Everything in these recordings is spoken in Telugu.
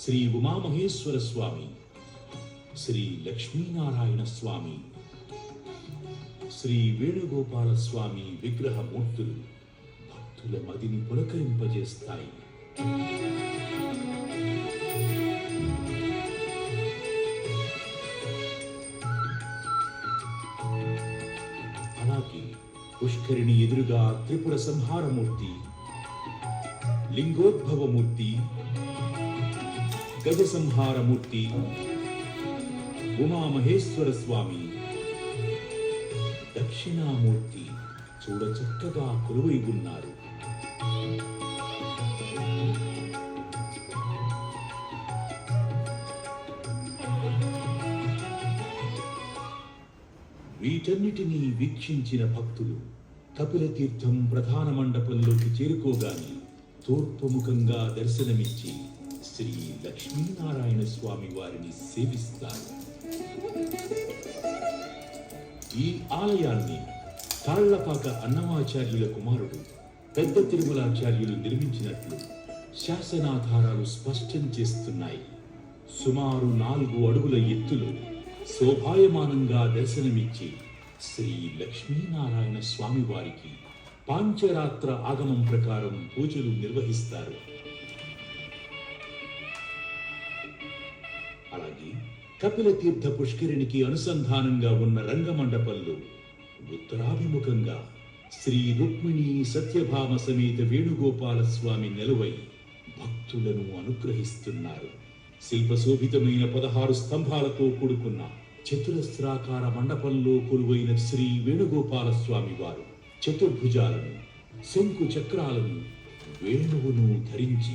శ్రీ ఉమామహేశ్వర స్వామి, శ్రీ లక్ష్మీనారాయణ స్వామి, శ్రీ వేణుగోపాల స్వామి విగ్రహమూర్తులు భక్తుల మదిని పులకరింపజేస్తాయి. అలాగే పుష్కరిణి ఎదురుగా త్రిపుర సంహారమూర్తి, లింగోద్భవమూర్తి, గజ సంహారమూర్తి, ఉమామహేశ్వర స్వామి, దక్షిణామూర్తి చూడచక్కగా కొలువై ఉన్నారు. వీటన్నిటినీ వీక్షించిన భక్తులు కపిలతీర్థం ప్రధాన మండపంలోకి చేరుకోగానే తూర్పుముఖంగా దర్శనమిచ్చి శ్రీ లక్ష్మీనారాయణ స్వామి వారిని సేవిస్తారు. ఈ ఆలయాన్ని తాళ్లపాక అన్నమాచార్యుల కుమారుడు పెద్ద తిరుమలాచార్యులు నిర్మించినట్లు శాసనాధారాలు స్పష్టం చేస్తున్నాయి. సుమారు 4 అడుగుల ఎత్తులో శోభాయమానంగా దర్శనమిచ్చి శ్రీ లక్ష్మీనారాయణ స్వామి వారికి పాంచరాత్ర ఆగమం ప్రకారం పూజలు నిర్వహిస్తారు. అలాగే కపిలతీర్థ పుష్కరిణికి అనుసంధానంగా ఉన్న రంగమండపంలో ఉత్తరాభిముఖంగా శ్రీ రుక్మిణి సత్యభామ సమేత వేణుగోపాల స్వామి నిలువై భక్తులను అనుగ్రహిస్తున్నారు. శిల్పశోభితమైన 16 స్తంభాలతో కూడుకున్న చతురస్రాకార మండపంలో కొలువైన శ్రీ వేణుగోపాల స్వామి వారు చతుర్భుజాలను, శంకు చక్రాలను, వేణువును ధరించి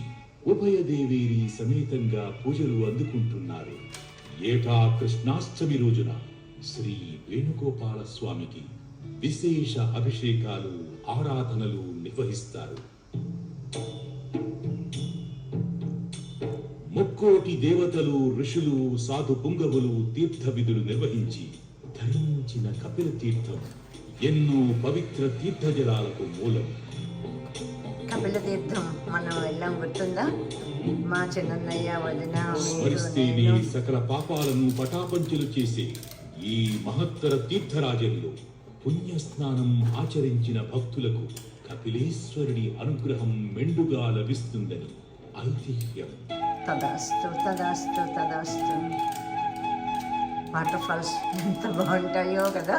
ఉభయ దేవేరి సమేతంగా పూజలు అందుకుంటున్నారు. ఏటా కృష్ణాష్టమి రోజున శ్రీ వేణుగోపాల స్వామికి విశేష అభిషేకాలు, ఆరాధనలు నిర్వహిస్తారు. ముక్కోటి దేవతలు, ఋషులు, సాధు పుంగవులు తీర్థ విధులు నిర్వహించి ధరించిన కపిల తీర్థం ఎన్నో పవిత్ర తీర్థ జలాలకు మూలం. కపిల తీర్థం మనం వెళ్ళాం, గుర్తుందా? మా చిన్నయ్య వదిన స్మరిస్తేనే సకల పాపాలను పటాపంచలు చేసే ఈ మహత్తర తీర్థరాజంలో పుణ్యస్నానం ఆచరించిన భక్తులకు కపిలేశ్వరుడి అనుగ్రహం మెండుగా లభిస్తుందని ఐతిహ్యం. తదాస్తు తదాస్తు తదాస్తు. వాటర్ ఫాల్స్ ఎంత బాగుంటాయో కదా.